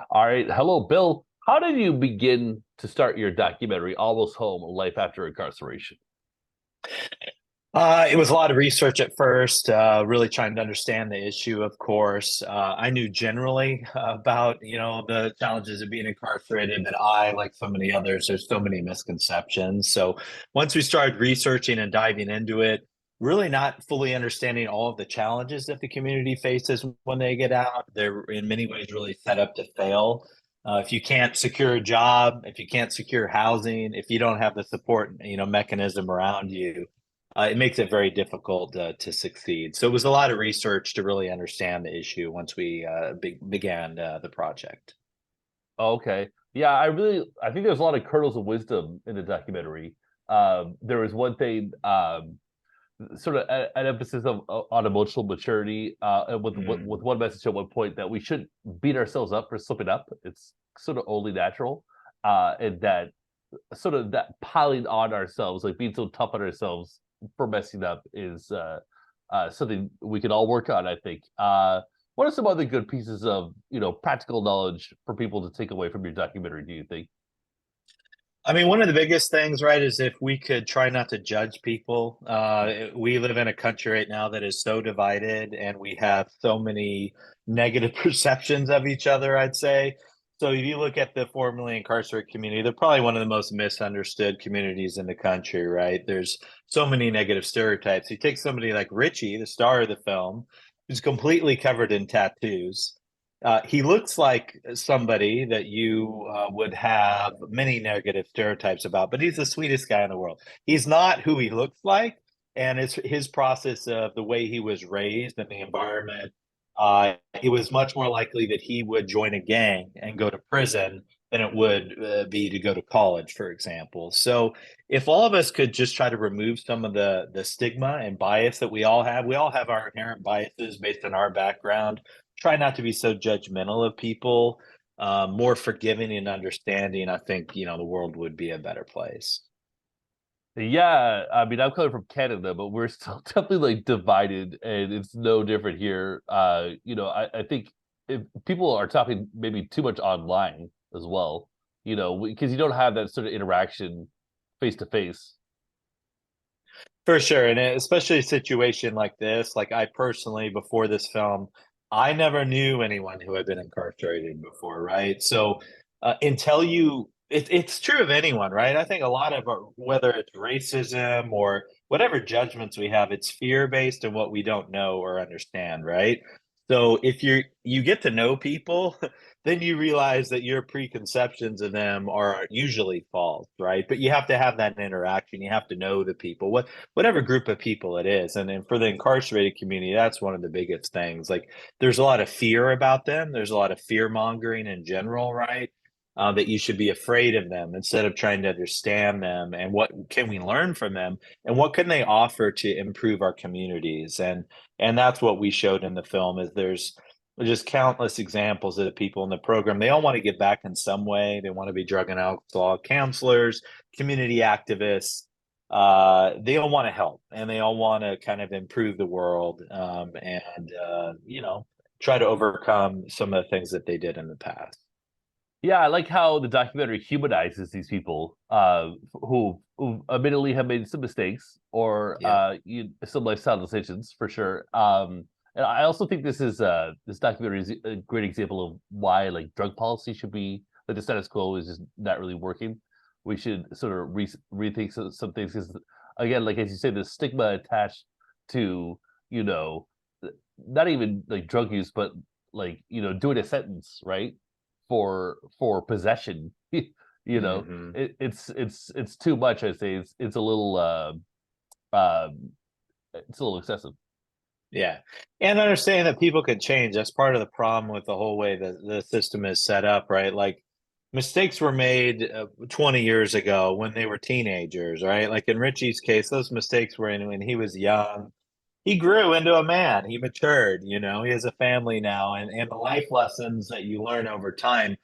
All right. Hello, Bill. How did you begin to start your documentary, Almost Home: Life After Incarceration? It was a lot of research at first, really trying to understand the issue, of course. I knew generally about, the challenges of being incarcerated, but like so many others, there's so many misconceptions. So once we started researching and diving into it, really not fully understanding all of the challenges that the community faces when they get out, they're in many ways really set up to fail. If you can't secure a job, if you can't secure housing, if you don't have the support, mechanism around you, it makes it very difficult to succeed. So it was a lot of research to really understand the issue once we began the project. Okay. Yeah, I think there's a lot of kernels of wisdom in the documentary. There was one thing, sort of an emphasis on emotional maturity, and with Mm. one message at one point that we shouldn't beat ourselves up for slipping up. It's sort of only natural, and that sort of that piling on ourselves, like being so tough on ourselves for messing up, is something we can all work on. I think. What are some other good pieces of practical knowledge for people to take away from your documentary? Do you think? I mean, one of the biggest things, right, is if we could try not to judge people. We live in a country right now that is so divided, and we have so many negative perceptions of each other, I'd say. So if you look at the formerly incarcerated community, they're probably one of the most misunderstood communities in the country, right? There's so many negative stereotypes. You take somebody like Richie, the star of the film, who's completely covered in tattoos. He looks like somebody that you would have many negative stereotypes about, but he's the sweetest guy in the world. He's not who he looks like, and it's his process of the way he was raised and the environment. It was much more likely that he would join a gang and go to prison than it would be to go to college, for example. So, if all of us could just try to remove some of the stigma and bias that we all have our inherent biases based on our background, try not to be so judgmental of people, more forgiving and understanding, I think, the world would be a better place. Yeah, I mean, I'm coming from Canada, but we're still definitely like divided, and it's no different here. I think if people are talking maybe too much online as well, because you don't have that sort of interaction face to face. For sure. And especially a situation like this, like I personally, before this film, I never knew anyone who had been incarcerated before, right? So until it's true of anyone, right? I think a lot of whether it's racism or whatever judgments we have, it's fear based in what we don't know or understand, right? So if you get to know people, then you realize that your preconceptions of them are usually false, right? But you have to have that interaction. You have to know the people, whatever group of people it is. And then for the incarcerated community, that's one of the biggest things. Like there's a lot of fear about them. There's a lot of fear mongering in general, right? That you should be afraid of them instead of trying to understand them and what can we learn from them and what can they offer to improve our communities. And that's what we showed in the film is there's just countless examples of the people in the program. They all want to get back in some way. They want to be drug and alcohol counselors, community activists. They all want to help and they all want to kind of improve the world, and try to overcome some of the things that they did in the past. Yeah, I like how the documentary humanizes these people, who admittedly have made some mistakes or Yeah. some lifestyle decisions for sure. And I also think this documentary is a great example of why like drug policy should be like the status quo is just not really working. We should sort of rethink some things because again, like as you say, the stigma attached to you know not even like drug use, but like doing a sentence right for possession. Hmm. It's too much. I say it's a little uh it's a little excessive. Yeah. And understanding that people can change. That's part of the problem with the whole way that the system is set up, right? Like mistakes were made 20 years ago when they were teenagers, right? Like in Richie's case, those mistakes were in when he was young. He grew into a man. He matured, he has a family now. And the life lessons that you learn over time,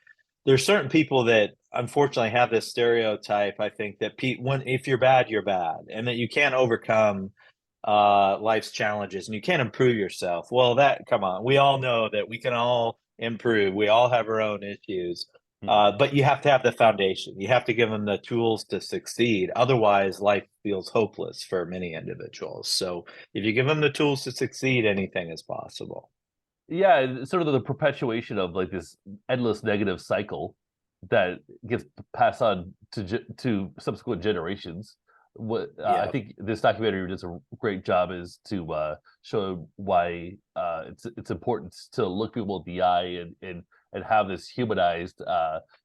there's certain people that unfortunately have this stereotype, I think, that if you're bad, you're bad, and that you can't overcome life's challenges and you can't improve yourself. Well, that come on, we all know that we can all improve. We all have our own issues. Hmm. But you have to have the foundation. You have to give them the tools to succeed. Otherwise, life feels hopeless for many individuals. So if you give them the tools to succeed, anything is possible. Yeah, it's sort of the perpetuation of like this endless negative cycle that gets passed on to subsequent generations. What I Yeah. think this documentary does a great job is to show why it's important to look people in the eye and have this humanized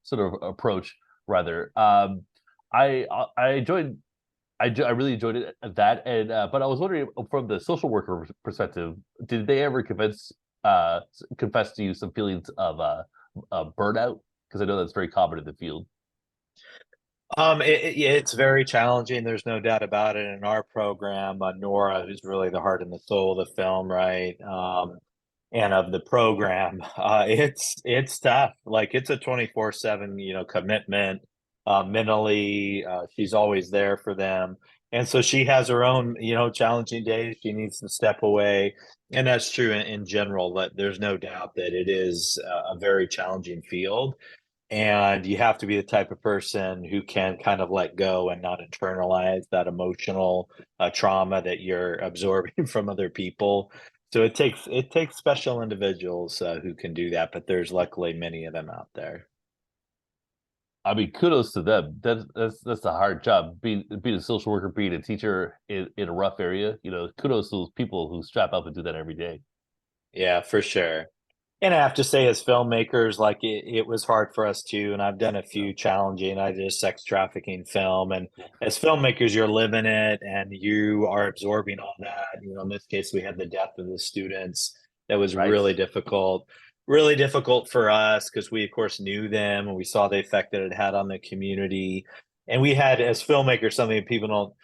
sort of approach. Rather, I enjoyed I really enjoyed it at that, and but I was wondering from the social worker perspective, did they ever confess to you some feelings of burnout? Because I know that's very common in the field. Yeah, it's very challenging. There's no doubt about it. In our program, Nora, who's really the heart and the soul of the film, right? And of the program, it's tough. Like it's a 24/7, commitment. Mentally, she's always there for them, and so she has her own, challenging days. She needs to step away, and that's true in general. That there's no doubt that it is a very challenging field, and you have to be the type of person who can kind of let go and not internalize that emotional trauma that you're absorbing from other people. So it takes special individuals who can do that, but there's luckily many of them out there. I mean, kudos to them. That's a hard job. Being a social worker, being a teacher in a rough area. Kudos to those people who strap up and do that every day. Yeah, for sure. And I have to say, as filmmakers, like it was hard for us too. And I've done a Yeah. few challenging. I did a sex trafficking film, and as filmmakers, you're living it and you are absorbing all that. In this case, we had the death of the students. That was Right. really difficult for us because we, of course, knew them and we saw the effect that it had on the community. And we had, as filmmakers, something people don't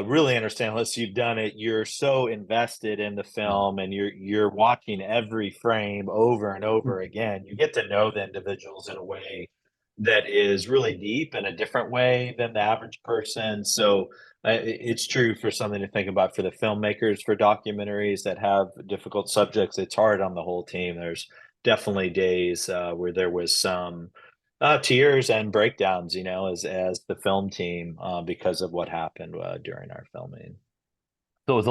really understand unless you've done it. You're so invested in the Mhm. film and you're watching every frame over and over again. You get to know the individuals in a way that is really deep in a different way than the average person. So it's true for something to think about for the filmmakers for documentaries that have difficult subjects. It's hard on the whole team. There's definitely days where there was some tears and breakdowns, as the film team because of what happened during our filming. So it's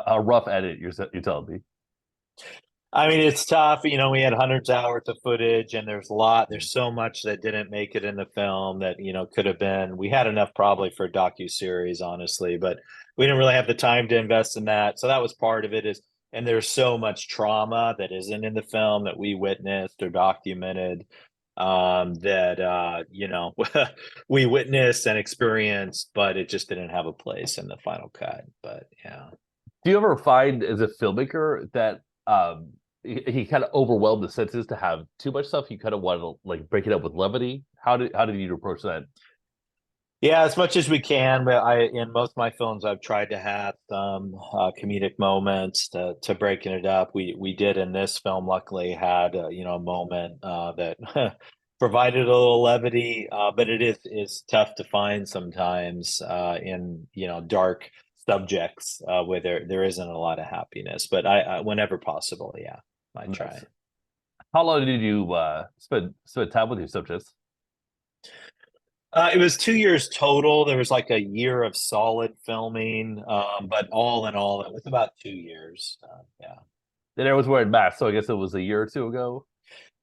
a rough edit. You're telling me. I mean, it's tough. We had hundreds of hours of footage, and there's so much that didn't make it in the film that could have been. We had enough probably for a docu-series, honestly, but we didn't really have the time to invest in that. So that was part of it. And there's so much trauma that isn't in the film that we witnessed or documented that we witnessed and experienced, but it just didn't have a place in the final cut. But yeah. Do you ever find as a filmmaker that he kind of overwhelmed the senses to have too much stuff? You kind of want to like break it up with levity. How did you approach that? Yeah, as much as we can. But in most of my films, I've tried to have some comedic moments to breaking it up. We did in this film. Luckily, had a moment that provided a little levity. But it is tough to find sometimes in dark subjects where there isn't a lot of happiness. But I whenever possible, yeah, I Nice. try. How long did you spend time with your subjects? It was 2 years total. There was like a year of solid filming, but all in all, it was about 2 years. Yeah, Then everyone's wearing masks, so I guess it was a year or two ago.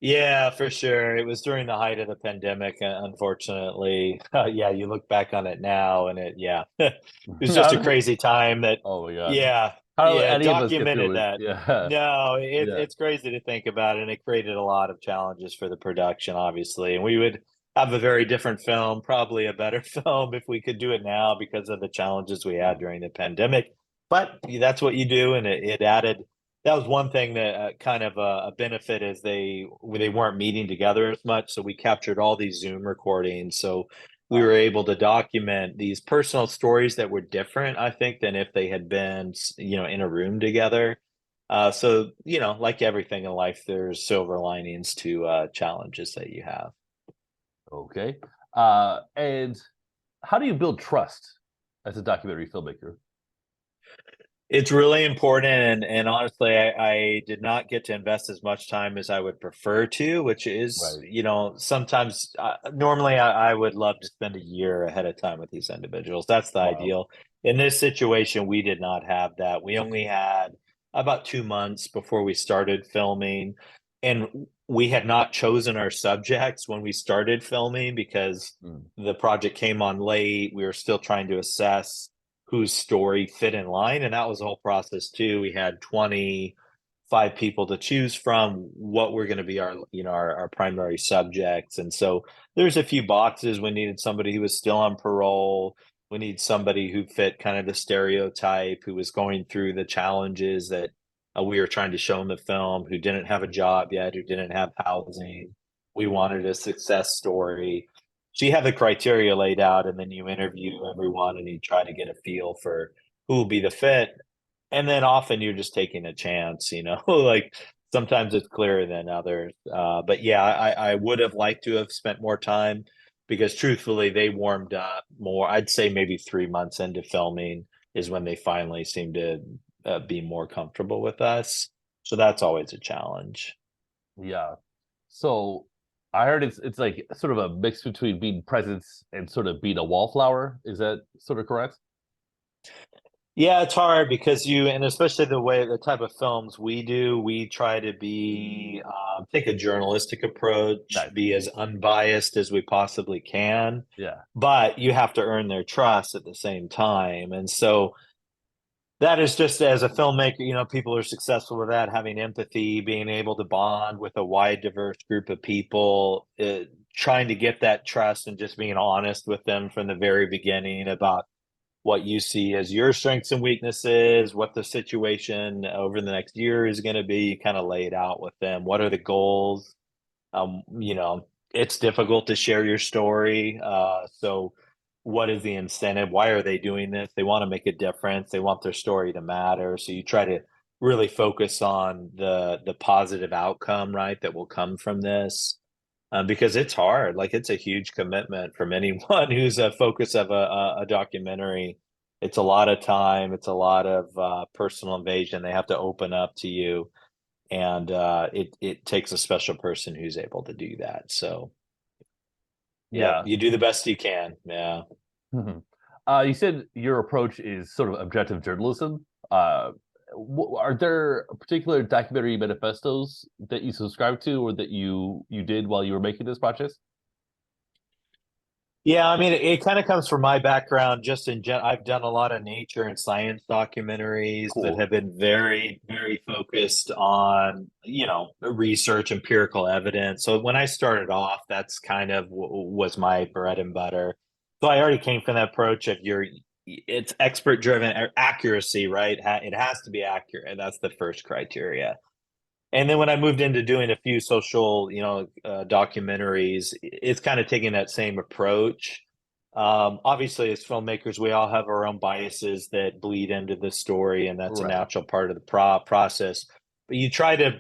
yeah, for sure. It was during the height of the pandemic, unfortunately. Yeah, you look back on it now, and yeah, it was just a crazy time. That, Oh my god. yeah, How did yeah, any of us get documented through it? that. Yeah. No, Yeah. it's crazy to think about, and it created a lot of challenges for the production, obviously. And we would have a very different film, probably a better film, if we could do it now because of the challenges we had during the pandemic. But that's what you do, and it added. That was one thing that kind of a benefit is they weren't meeting together as much, so we captured all these Zoom recordings. So we were able to document these personal stories that were different, I think, than if they had been, in a room together. So, like everything in life, there's silver linings to challenges that you have. Okay. And how do you build trust as a documentary filmmaker? It's really important, and honestly, I did not get to invest as much time as I would prefer to, which is, Right. sometimes normally I would love to spend a year ahead of time with these individuals. That's the Wow. ideal. In this situation, we did not have that. We only had about 2 months before we started filming, and we had not chosen our subjects when we started filming because Mm. the project came on late. We were still trying to assess whose story fit in line. And that was the whole process too. We had 25 people to choose from what were going to be our primary subjects. And so there's a few boxes. We needed somebody who was still on parole. We need somebody who fit kind of the stereotype, who was going through the challenges that we were trying to show in the film, who didn't have a job yet, who didn't have housing. We wanted a success story. So you have the criteria laid out, and then you interview everyone and you try to get a feel for who will be the fit. And then often you're just taking a chance, like sometimes it's clearer than others. But yeah, I would have liked to have spent more time because truthfully, they warmed up more. I'd say maybe 3 months into filming is when they finally seemed to be more comfortable with us. So that's always a challenge. Yeah. So I heard it's like sort of a mix between being presence and sort of being a wallflower. Is that sort of correct? Yeah, it's hard because and especially the type of films we do, we try to take a journalistic approach, Nice. be as unbiased as we possibly can, Yeah. but you have to earn their trust at the same time. And so that is just as a filmmaker, people are successful with that, having empathy, being able to bond with a wide, diverse group of people, trying to get that trust and just being honest with them from the very beginning about what you see as your strengths and weaknesses, what the situation over the next year is going to be. You kind of lay it out with them. What are the goals? It's difficult to share your story. So, what is the incentive? Why are they doing this? They want to make a difference. They want their story to matter. So you try to really focus on the positive outcome, right? That will come from this because it's hard. Like it's a huge commitment from anyone who's a focus of a documentary. It's a lot of time. It's a lot of personal invasion. They have to open up to you, and it takes a special person who's able to do that. So, yep, Yeah. you do the best you can. Yeah. Mhm. You said your approach is sort of objective journalism. Are there particular documentary manifestos that you subscribe to or that you did while you were making this project? Yeah, I mean, it kind of comes from my background. Just in gen, I've done a lot of nature and science documentaries that Cool. have been very, very focused on, research, empirical evidence. So when I started off, that's kind of was my bread and butter. So I already came from that approach of it's expert driven or accuracy, right? It has to be accurate. That's the first criteria. And then when I moved into doing a few social, documentaries, it's kind of taking that same approach. Obviously, as filmmakers, we all have our own biases that bleed into the story, and that's a Right. natural part of the process. But you try to,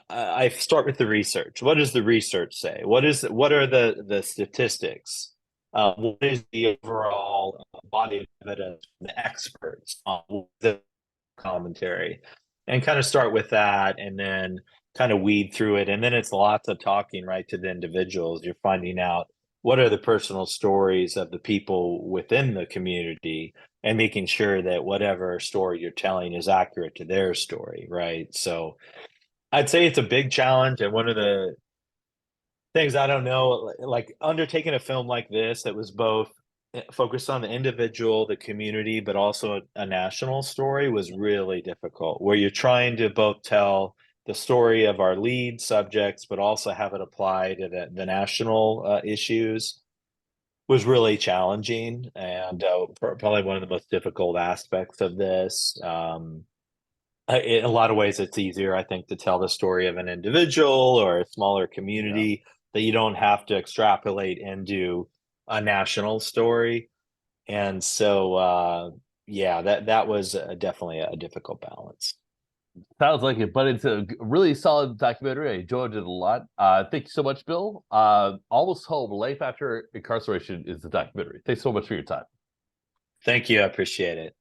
I start with the research. What does the research say? What are the statistics? What is the overall body of evidence from the experts on the commentary? And kind of start with that and then kind of weed through it. And then it's lots of talking right to the individuals. You're finding out what are the personal stories of the people within the community and making sure that whatever story you're telling is accurate to their story, right? So I'd say it's a big challenge. And one of the things I don't know, like undertaking a film like this that was both focused on the individual, the community, but also a national story was really difficult, where you're trying to both tell the story of our lead subjects, but also have it apply to the national issues was really challenging and probably one of the most difficult aspects of this. In a lot of ways, it's easier, I think, to tell the story of an individual or a smaller Yeah. community that you don't have to extrapolate into a national story. And so, yeah, that was definitely a difficult balance. Sounds like it, but it's a really solid documentary. I enjoyed it a lot. Thank you so much, Bill. Almost Home, Life After Incarceration is the documentary. Thanks so much for your time. Thank you. I appreciate it.